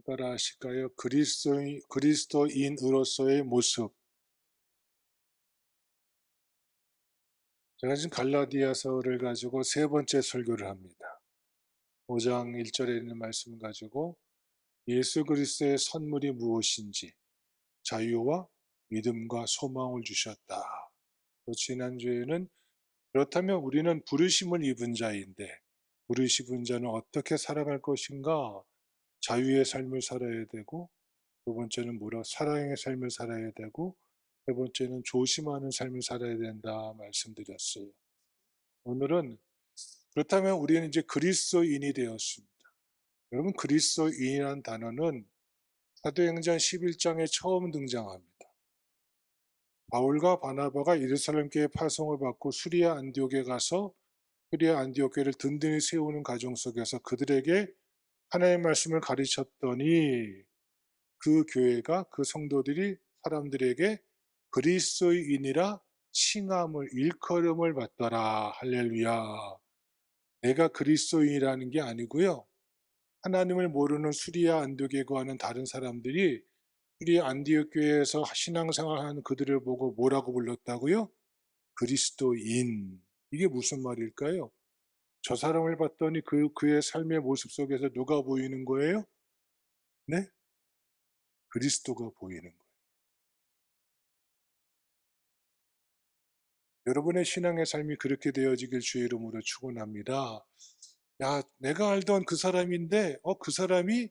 따라 하실까요? 그리스도인으로서의 모습. 제가 지금 갈라디아서를 가지고 세 번째 설교를 합니다. 5장 1절에 있는 말씀을 가지고 예수 그리스도의 선물이 무엇인지 자유와 믿음과 소망을 주셨다. 또 지난주에는 그렇다면 우리는 부르심을 입은 자인데 부르심은 자는 어떻게 살아갈 것인가? 자유의 삶을 살아야 되고, 두 번째는 사랑의 삶을 살아야 되고, 세 번째는 조심하는 삶을 살아야 된다 말씀드렸어요. 오늘은 그렇다면 우리는 이제 그리스도인이 되었습니다. 여러분, 그리스도인이라는 단어는 사도행전 11장에 처음 등장합니다. 바울과 바나바가 예루살렘 교회 파송을 받고 수리아 안디옥에 가서 수리아 안디옥 교회를 든든히 세우는 과정 속에서 그들에게 하나님의 말씀을 가르쳤더니 그 교회가 그 성도들이 사람들에게 그리스도인이라 칭함을 일컬음을 받더라. 할렐루야. 내가 그리스도인이라는 게 아니고요. 하나님을 모르는 수리아 안디옥에 거하는 다른 사람들이 수리아 안디옥 교회에서 신앙생활하는 그들을 보고 뭐라고 불렀다고요? 그리스도인. 이게 무슨 말일까요? 저 사람을 봤더니 그의 삶의 모습 속에서 누가 보이는 거예요? 네? 그리스도가 보이는 거예요. 여러분의 신앙의 삶이 그렇게 되어지길 주의 이름으로 축원합니다. 야, 내가 알던 그 사람인데, 그 사람이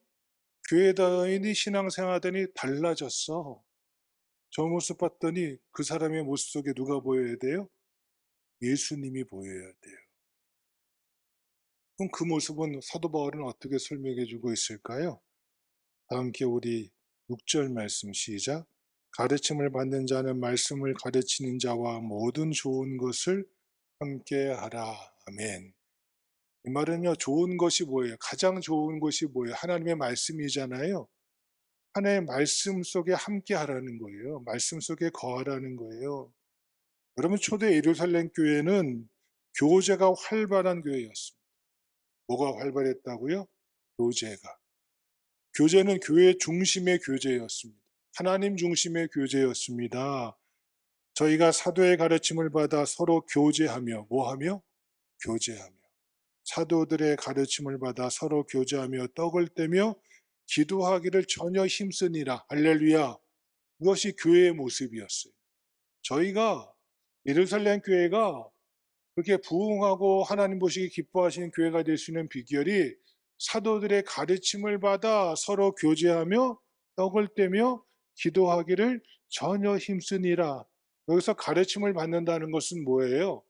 교회 다니니 신앙생활하더니 달라졌어. 저 모습 봤더니 그 사람의 모습 속에 누가 보여야 돼요? 예수님이 보여야 돼요. 그럼 그 모습은 사도 바울은 어떻게 설명해 주고 있을까요? 다 함께 우리 6절 말씀 시작. 가르침을 받는 자는 말씀을 가르치는 자와 모든 좋은 것을 함께 하라. 아멘. 이 말은요, 좋은 것이 뭐예요? 가장 좋은 것이 뭐예요? 하나님의 말씀이잖아요. 하나님의 말씀 속에 함께 하라는 거예요. 말씀 속에 거하라는 거예요. 여러분, 초대 예루살렘 교회는 교제가 활발한 교회였습니다. 뭐가 활발했다고요? 교제가. 교제는 교회 중심의 교제였습니다. 하나님 중심의 교제였습니다. 저희가 사도의 가르침을 받아 서로 교제하며 뭐하며? 교제하며. 사도들의 가르침을 받아 서로 교제하며 떡을 떼며 기도하기를 전혀 힘쓰니라. 할렐루야. 그것이 교회의 모습이었어요. 저희가 예루살렘 교회가 그렇게 부흥하고 하나님 보시기 기뻐하시는 교회가 될 수 있는 비결이 사도들의 가르침을 받아 서로 교제하며 떡을 떼며 기도하기를 전혀 힘쓰니라. 여기서 가르침을 받는다는 것은 뭐예요?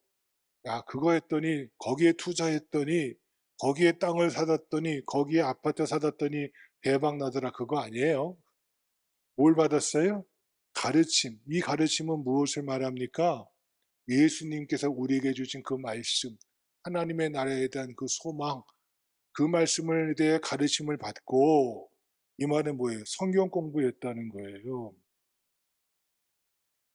야, 그거 했더니, 거기에 투자했더니, 거기에 땅을 사뒀더니, 거기에 아파트 사뒀더니 대박 나더라. 그거 아니에요. 뭘 받았어요? 가르침. 이 가르침은 무엇을 말합니까? 예수님께서 우리에게 주신 그 말씀, 하나님의 나라에 대한 그 소망, 그 말씀에 대해 가르침을 받고, 이 말은 뭐예요? 성경 공부였다는 거예요.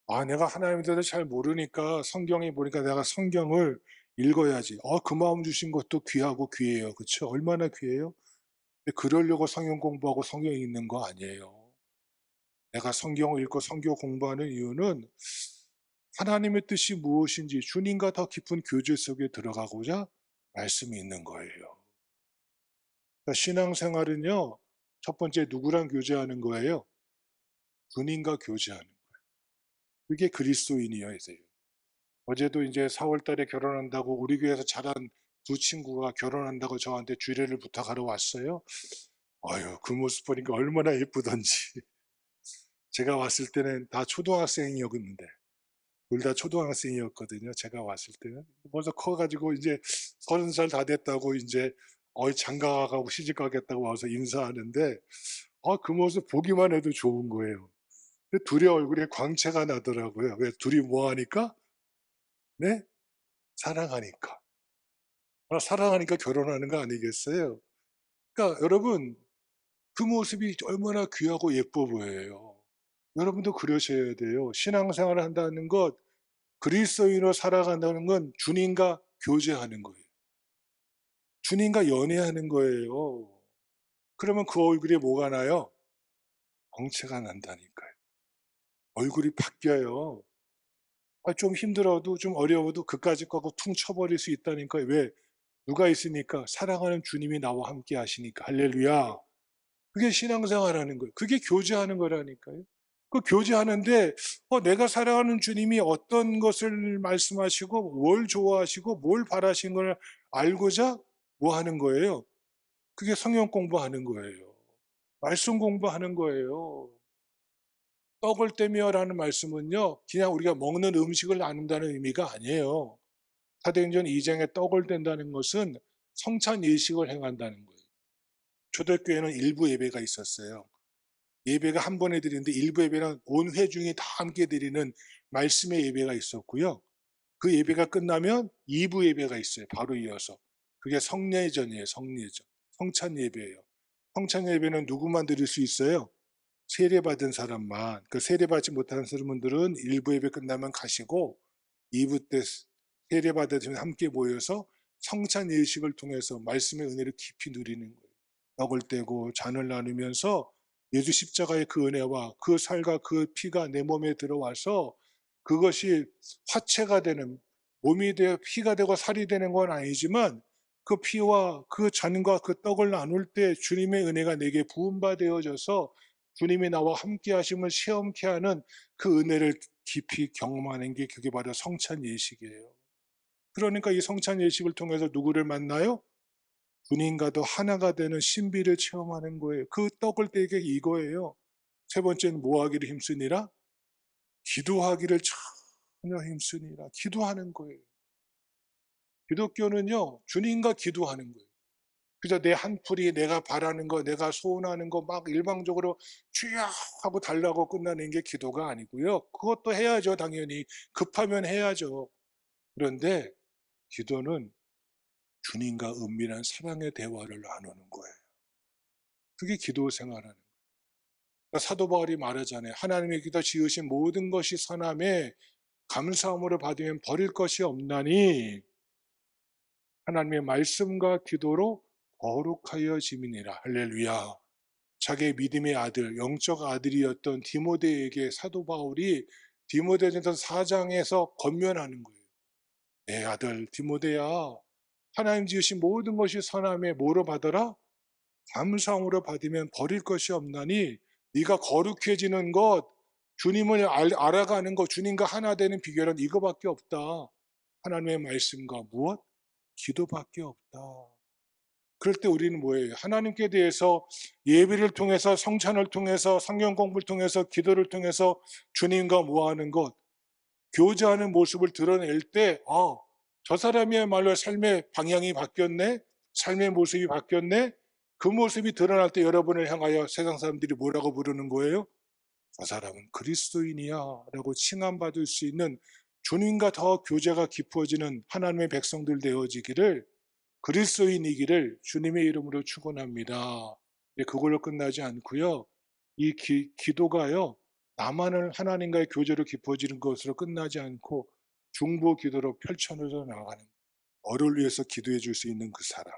아, 내가 하나님에 대해서 잘 모르니까 성경에 보니까 내가 성경을 읽어야지. 그 마음 주신 것도 귀하고 귀해요. 그렇죠? 얼마나 귀해요? 근데 그러려고 성경 공부하고 성경 읽는 거 아니에요. 내가 성경을 읽고 성경 공부하는 이유는 하나님의 뜻이 무엇인지 주님과 더 깊은 교제 속에 들어가고자 말씀이 있는 거예요. 그러니까 신앙생활은요, 첫 번째 누구랑 교제하는 거예요? 주님과 교제하는 거예요. 그게 그리스도인이어야 돼요. 어제도 이제 4월 달에 결혼한다고 우리 교회에서 자란 두 친구가 결혼한다고 저한테 주례를 부탁하러 왔어요. 아유, 그 모습 보니까 얼마나 예쁘던지. 제가 왔을 때는 다 초등학생이었는데, 둘 다 초등학생이었거든요. 제가 왔을 때는. 벌써 커가지고 이제 30살 다 됐다고 이제 장가가고 시집 가겠다고 와서 인사하는데, 그 모습 보기만 해도 좋은 거예요. 근데 둘이 얼굴에 광채가 나더라고요. 왜? 둘이 뭐 하니까? 네? 사랑하니까. 사랑하니까 결혼하는 거 아니겠어요? 그러니까 여러분, 그 모습이 얼마나 귀하고 예뻐 보여요. 여러분도 그러셔야 돼요. 신앙생활을 한다는 것, 그리스도인으로 살아간다는 건 주님과 교제하는 거예요. 주님과 연애하는 거예요. 그러면 그 얼굴에 뭐가 나요? 광채가 난다니까요. 얼굴이 바뀌어요. 좀 힘들어도 좀 어려워도 그까짓 거하고 퉁 쳐버릴 수 있다니까요. 왜? 누가 있으니까? 사랑하는 주님이 나와 함께 하시니까. 할렐루야. 그게 신앙생활하는 거예요. 그게 교제하는 거라니까요. 그 교제하는데 내가 사랑하는 주님이 어떤 것을 말씀하시고 뭘 좋아하시고 뭘 바라시는 걸 알고자 뭐 하는 거예요? 그게 성경 공부하는 거예요. 말씀 공부하는 거예요. 떡을 떼며라는 말씀은요, 그냥 우리가 먹는 음식을 나눈다는 의미가 아니에요. 사도행전 2장에 떡을 뗀다는 것은 성찬 예식을 행한다는 거예요. 초대교회는 일부 예배가 있었어요. 예배가 한 번에 드리는데 일부 예배는 온 회중이 다 함께 드리는 말씀의 예배가 있었고요. 그 예배가 끝나면 2부 예배가 있어요. 바로 이어서. 그게 성례전이에요. 성례전. 성찬 예배예요. 성찬 예배는 누구만 드릴 수 있어요? 세례받은 사람만. 그 세례받지 못하는 사람들은 1부 예배 끝나면 가시고 2부 때 세례받으시면 함께 모여서 성찬 예식을 통해서 말씀의 은혜를 깊이 누리는 거예요. 떡을 떼고 잔을 나누면서 예수 십자가의 그 은혜와 그 살과 그 피가 내 몸에 들어와서 그것이 화채가 되는, 몸이 되어 피가 되고 살이 되는 건 아니지만 그 피와 그 잔과 그 떡을 나눌 때 주님의 은혜가 내게 부음받아져서 주님이 나와 함께 하심을 시험케 하는 그 은혜를 깊이 경험하는 게 그게 바로 성찬 예식이에요. 그러니까 이 성찬 예식을 통해서 누구를 만나요? 주님과도 하나가 되는 신비를 체험하는 거예요. 그 떡을 떼게 이거예요. 세 번째는 뭐 하기를 힘쓰니라? 기도하기를 전혀 힘쓰니라. 기도하는 거예요. 기독교는요, 주님과 기도하는 거예요. 그저 내 한풀이 내가 바라는 거, 내가 소원하는 거 막 일방적으로 주여 하고 달라고 끝나는 게 기도가 아니고요. 그것도 해야죠, 당연히. 급하면 해야죠. 그런데 기도는 주님과 은밀한 사랑의 대화를 나누는 거예요. 그게 기도 생활하는 거예요. 그러니까 사도 바울이 말하잖아요. 하나님에게서 지으신 모든 것이 선함에 감사함으로 받으면 버릴 것이 없나니 하나님의 말씀과 기도로 거룩하여 지민이라. 할렐루야. 자기의 믿음의 아들, 영적 아들이었던 디모데에게 사도 바울이 디모데전서 4장에서 권면하는 거예요. 내 아들 디모데야, 하나님 지으신 모든 것이 선함에 뭐로 받아라? 감사함으로 받으면 버릴 것이 없나니 네가 거룩해지는 것, 주님을 알아가는 것, 주님과 하나 되는 비결은 이거밖에 없다. 하나님의 말씀과 무엇? 기도밖에 없다. 그럴 때 우리는 뭐예요? 하나님께 대해서 예배를 통해서 성찬을 통해서 성경 공부를 통해서 기도를 통해서 주님과 뭐하는 것, 교제하는 모습을 드러낼 때 저 사람이야말로 삶의 방향이 바뀌었네? 삶의 모습이 바뀌었네? 그 모습이 드러날 때 여러분을 향하여 세상 사람들이 뭐라고 부르는 거예요? 저 사람은 그리스도인이야 라고 칭함받을 수 있는 주님과 더 교제가 깊어지는 하나님의 백성들 되어지기를, 그리스도인이기를 주님의 이름으로 축원합니다. 그걸로 끝나지 않고요. 이 기도가요. 나만을 하나님과의 교제로 깊어지는 것으로 끝나지 않고 중보 기도로 펼쳐져 나가는, 너를 위해서 기도해 줄 수 있는 그 사람,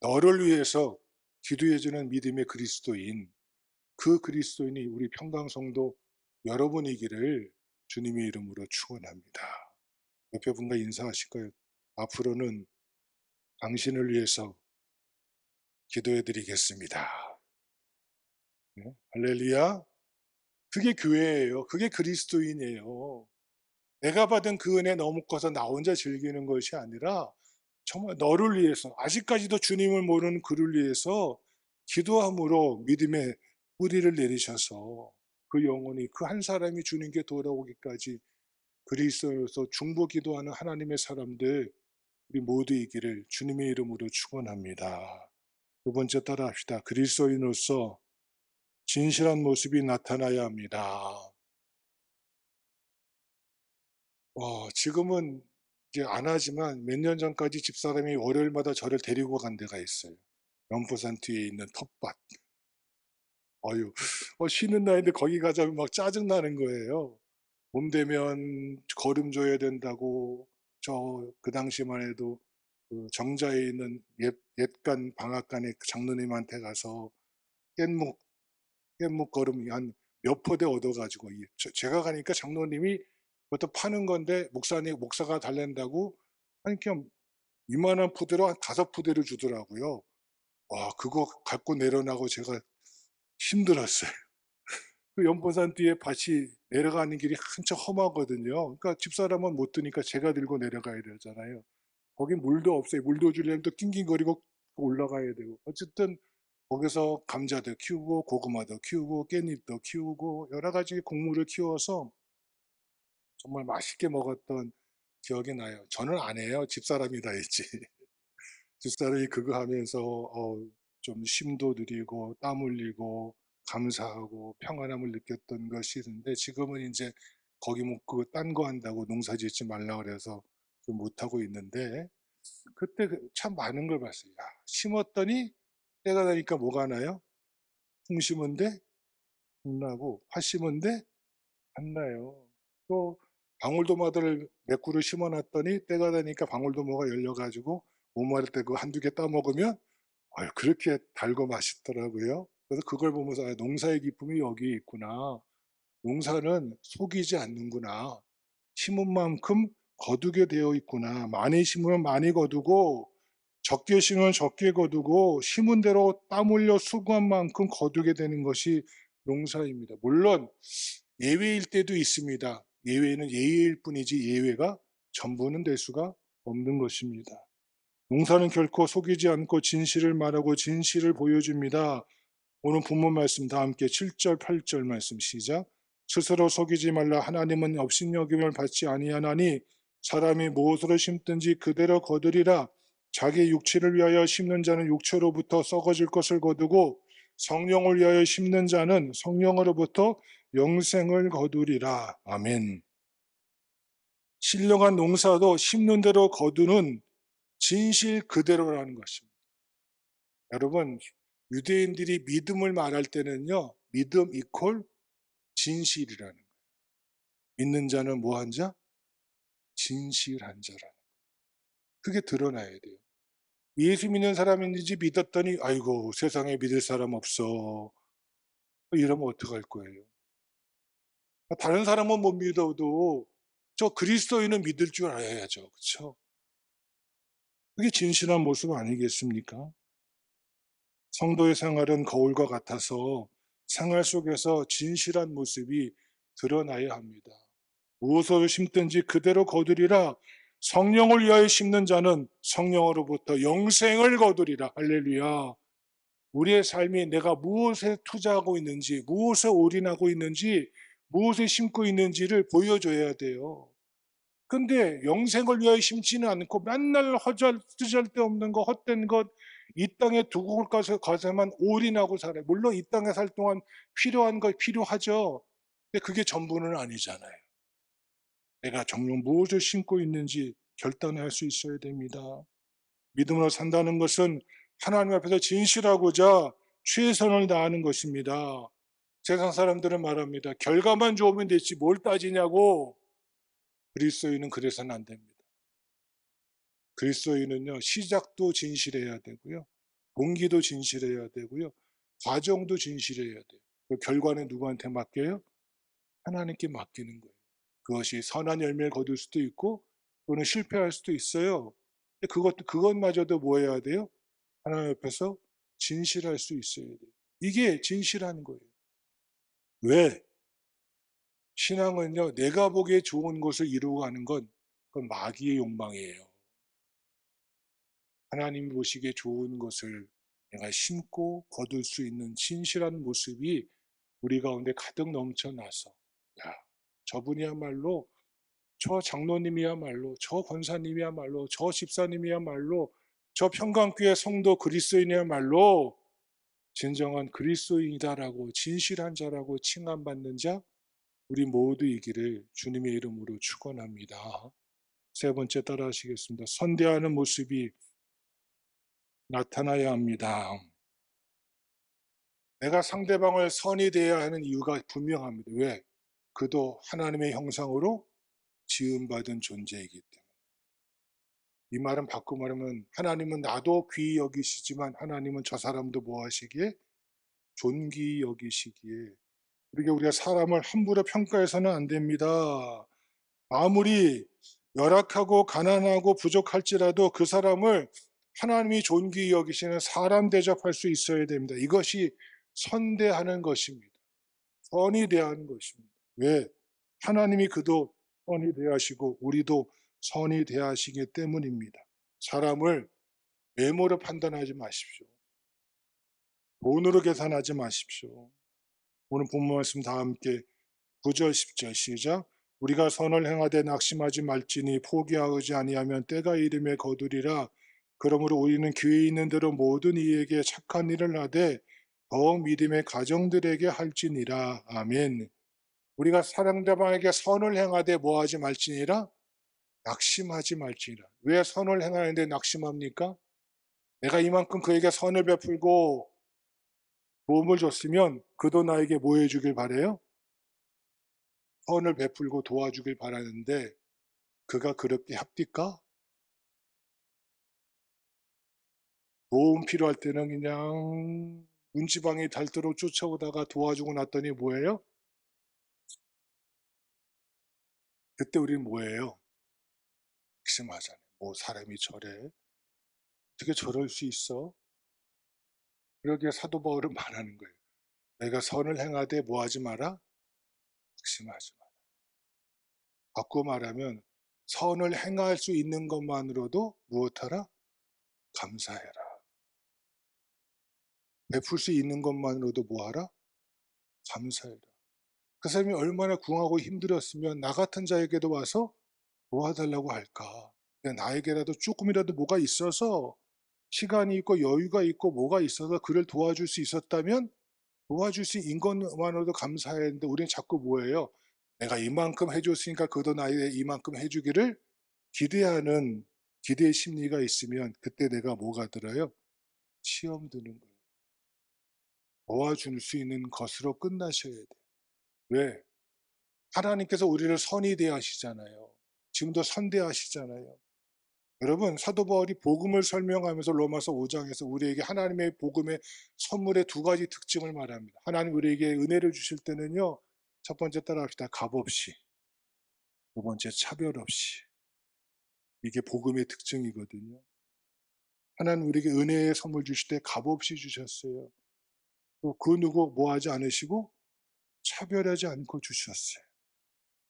너를 위해서 기도해 주는 믿음의 그리스도인, 그 그리스도인이 우리 평강성도 여러분이기를 주님의 이름으로 축원합니다. 옆에 분과 인사하실까요? 앞으로는 당신을 위해서 기도해 드리겠습니다. 네? 할렐루야. 그게 교회예요. 그게 그리스도인이에요. 내가 받은 그 은혜 너무 커서 나 혼자 즐기는 것이 아니라 정말 너를 위해서, 아직까지도 주님을 모르는 그를 위해서 기도함으로 믿음의 뿌리를 내리셔서 그 영혼이, 그 한 사람이 주님께 돌아오기까지 그리스도로서 중보 기도하는 하나님의 사람들 우리 모두이기를 주님의 이름으로 축원합니다. 두 번째 따라합시다. 그리스도인으로서 진실한 모습이 나타나야 합니다. 지금은 이제 안 하지만 몇 년 전까지 집사람이 월요일마다 저를 데리고 간 데가 있어요. 연포산 뒤에 있는 텃밭. 어휴, 쉬는 날인데 거기 가자면 막 짜증나는 거예요. 봄 되면 거름 줘야 된다고, 그 당시만 해도 그 정자에 있는 옛간 방앗간의 그 장로님한테 가서 깻묵 걸음이 한 몇 포대 얻어 가지고 제가 가니까 장로님이 그것도 파는 건데 목사가 달랜다고 한 그냥 이만한 포대로 한 5포대를 주더라고요. 와 그거 갖고 내려나고 제가 힘들었어요. 그 연보산 뒤에 밭이 내려가는 길이 한참 험하거든요. 그러니까 집사람은 못 드니까 제가 들고 내려가야 되잖아요. 거긴 물도 없어요. 물도 주려면 또 낑낑거리고 올라가야 되고. 어쨌든 거기서 감자도 키우고 고구마도 키우고 깻잎도 키우고 여러 가지 곡물을 키워서 정말 맛있게 먹었던 기억이 나요. 저는 안 해요. 집사람이 다 했지. 집사람이 그거 하면서 좀 쉼도 들이고 땀 흘리고 감사하고 평안함을 느꼈던 것이 있는데 지금은 인제 거기 뭐 그 딴 거 한다고 농사 짓지 말라 그래서 좀 못하고 있는데 그때 참 많은 걸 봤어요. 야 심었더니 때가 되니까 뭐가 나요? 콩 심은데 콩 나고 팥 심은데 안 나요. 또 방울토마토를 몇 그루 심어 놨더니 때가 되니까 방울토마토가 열려 가지고 모마를 때 그 한두 개 따 먹으면 아유 그렇게 달고 맛있더라고요. 그래서 그걸 보면서 '아 농사의 기쁨이 여기에 있구나. 농사는 속이지 않는구나. 심은 만큼 거두게 되어 있구나. 많이 심으면 많이 거두고 적게 심으면 적게 거두고 심은 대로 땀 흘려 수고한 만큼 거두게 되는 것이 농사입니다.' 물론 예외일 때도 있습니다. 예외는 예외일 뿐이지 예외가 전부는 될 수가 없는 것입니다. 농사는 결코 속이지 않고 진실을 말하고 진실을 보여줍니다. 오늘 본문 말씀 다 함께 7절 8절 말씀 시작. 스스로 속이지 말라. 하나님은 업신여김을 받지 아니하나니 사람이 무엇으로 심든지 그대로 거두리라. 자기 육체를 위하여 심는 자는 육체로부터 썩어질 것을 거두고 성령을 위하여 심는 자는 성령으로부터 영생을 거두리라. 아멘. 신령한 농사도 심는 대로 거두는 진실 그대로라는 것입니다. 여러분, 유대인들이 믿음을 말할 때는요, 믿음 이퀄 진실이라는 거예요. 믿는 자는 뭐한 자? 진실한 자라는 거예요. 그게 드러나야 돼요. 예수 믿는 사람인지 믿었더니, 아이고, 세상에 믿을 사람 없어. 이러면 어떡할 거예요? 다른 사람은 못 믿어도 저 그리스도인은 믿을 줄 알아야죠. 그렇죠? 그게 진실한 모습 아니겠습니까? 성도의 생활은 거울과 같아서 생활 속에서 진실한 모습이 드러나야 합니다. 무엇을 심든지 그대로 거두리라. 성령을 위하여 심는 자는 성령으로부터 영생을 거두리라. 할렐루야. 우리의 삶이 내가 무엇에 투자하고 있는지, 무엇에 올인하고 있는지, 무엇에 심고 있는지를 보여줘야 돼요. 근데 영생을 위하여 심지는 않고 맨날 쓰잘데없는 거, 헛된 것, 이 땅에 두고 올 것에만 올인하고 살아요. 물론 이 땅에 살 동안 필요한 거 필요하죠. 근데 그게 전부는 아니잖아요. 내가 정녕 무엇을 심고 있는지 결단할 수 있어야 됩니다. 믿음으로 산다는 것은 하나님 앞에서 진실하고자 최선을 다하는 것입니다. 세상 사람들은 말합니다. 결과만 좋으면 됐지 뭘 따지냐고. 그리스도인은 그래서는 안 됩니다. 그리스도인은요, 시작도 진실해야 되고요. 동기도 진실해야 되고요. 과정도 진실해야 돼요. 그 결과는 누구한테 맡겨요? 하나님께 맡기는 거예요. 그것이 선한 열매를 거둘 수도 있고 또는 실패할 수도 있어요. 근데 그것마저도 뭐 해야 돼요? 하나님 옆에서 진실할 수 있어야 돼요. 이게 진실한 거예요. 왜? 신앙은요, 내가 보기에 좋은 것을 이루고 가는 건 그건 마귀의 욕망이에요. 하나님이 보시기에 좋은 것을 내가 심고 거둘 수 있는 진실한 모습이 우리 가운데 가득 넘쳐나서 야, 저분이야말로 저 장로님이야말로 저 권사님이야말로 저 집사님이야말로 저 평강교회 성도 그리스도인이야말로 진정한 그리스도인이다라고 진실한 자라고 칭함받는 자 우리 모두이기를 주님의 이름으로 축원합니다. 세 번째 따라하시겠습니다. 선대하는 모습이 나타나야 합니다. 내가 상대방을 선이 대해야 하는 이유가 분명합니다. 왜? 그도 하나님의 형상으로 지음받은 존재이기 때문에. 이 말은 바꿔 말하면 하나님은 나도 귀히 여기시지만 하나님은 저 사람도 뭐 하시기에? 존귀히 여기시기에. 그러니까 우리가 사람을 함부로 평가해서는 안 됩니다. 아무리 열악하고 가난하고 부족할지라도 그 사람을 하나님이 존귀히 여기시는 사람 대접할 수 있어야 됩니다. 이것이 선대하는 것입니다. 선히 대하는 것입니다. 왜? 하나님이 그도 선히 대하시고 우리도 선히 대하시기 때문입니다. 사람을 외모로 판단하지 마십시오. 돈으로 계산하지 마십시오. 오늘 본문 말씀 다 함께 9절 10절 시작. 우리가 선을 행하되 낙심하지 말지니 포기하지 아니하면 때가 이름에 거두리라. 그러므로 우리는 기회 있는 대로 모든 이에게 착한 일을 하되 더 믿음의 가정들에게 할지니라. 아멘. 우리가 상대방에게 선을 행하되 뭐하지 말지니라? 낙심하지 말지니라. 왜 선을 행하는데 낙심합니까? 내가 이만큼 그에게 선을 베풀고 도움을 줬으면 그도 나에게 뭐 해주길 바래요? 선을 베풀고 도와주길 바라는데 그가 그렇게 합니까? 도움 필요할 때는 그냥 문지방이 닳도록 쫓아오다가 도와주고 났더니 뭐예요? 그때 우리는 뭐예요? 낙심하잖아요. 뭐 사람이 저래? 어떻게 저럴 수 있어? 그러기에 사도 바울은 말하는 거예요. 내가 선을 행하되 뭐하지 마라? 낙심하지 마라. 바꿔 말하면 선을 행할 수 있는 것만으로도 무엇하라? 감사해라. 베풀 수 있는 것만으로도 뭐하라? 감사해라. 그 사람이 얼마나 궁하고 힘들었으면 나 같은 자에게도 와서 도와달라고 할까? 근데 나에게라도 조금이라도 뭐가 있어서 시간이 있고 여유가 있고 뭐가 있어서 그를 도와줄 수 있었다면 도와줄 수 있는 것만으로도 감사했는데 우리는 자꾸 뭐예요? 내가 이만큼 해줬으니까 그도 나에게 이만큼 해주기를 기대하는 기대의 심리가 있으면 그때 내가 뭐가 들어요? 시험 드는 거예요. 도와줄 수 있는 것으로 끝나셔야 돼요. 왜? 하나님께서 우리를 선히 대하시잖아요. 지금도 선대하시잖아요. 여러분 사도 바울이 복음을 설명하면서 로마서 5장에서 우리에게 하나님의 복음의 선물의 두 가지 특징을 말합니다. 하나님 우리에게 은혜를 주실 때는요. 첫 번째 따라합시다. 값없이. 두 번째 차별 없이. 이게 복음의 특징이거든요. 하나님 우리에게 은혜의 선물 주실 때 값없이 주셨어요. 또 그 누구 뭐하지 않으시고 차별하지 않고 주셨어요.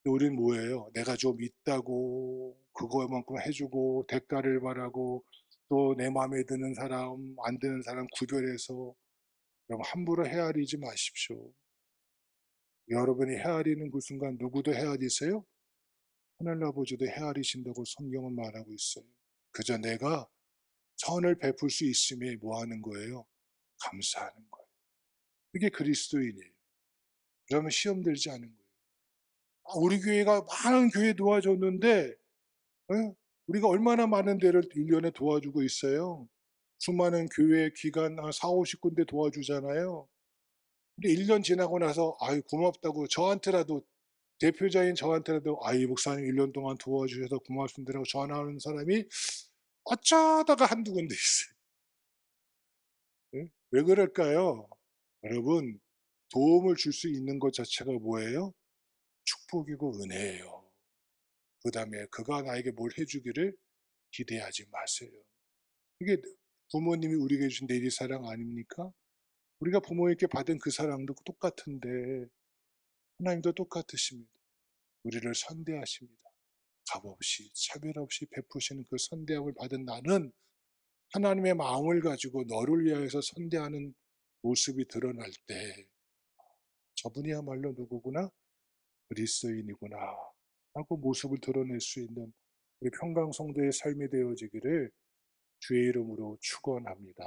우린 뭐예요? 내가 좀 있다고 그거만큼 해주고 대가를 바라고 또 내 마음에 드는 사람 안 드는 사람 구별해서 그럼 함부로 헤아리지 마십시오. 여러분이 헤아리는 그 순간 누구도 헤아리세요? 하늘 아버지도 헤아리신다고 성경은 말하고 있어요. 그저 내가 선을 베풀 수 있음에 뭐 하는 거예요? 감사하는 거예요. 그게 그리스도인이에요. 그러면 시험 들지 않은 거예요. 우리 교회가 많은 교회 도와줬는데 우리가 얼마나 많은 데를 1년에 도와주고 있어요. 수많은 교회 기관 한 40-50군데 도와주잖아요. 근데 1년 지나고 나서 아유 고맙다고 저한테라도 대표자인 저한테라도 아이 목사님 1년 동안 도와주셔서 고맙습니다라고 전화하는 사람이 어쩌다가 한두 군데 있어요. 예? 왜 그럴까요? 여러분 도움을 줄 수 있는 것 자체가 뭐예요? 축복이고 은혜예요. 그 다음에 그가 나에게 뭘 해주기를 기대하지 마세요. 이게 부모님이 우리에게 주신 내리사랑 아닙니까? 우리가 부모에게 받은 그 사랑도 똑같은데 하나님도 똑같으십니다. 우리를 선대하십니다. 값없이 차별 없이 베푸시는 그 선대함을 받은 나는 하나님의 마음을 가지고 너를 위하여서 선대하는 모습이 드러날 때 저분이야말로 누구구나? 그리스도인이구나 하고 모습을 드러낼 수 있는 우리 평강성도의 삶이 되어지기를 주의 이름으로 축원합니다.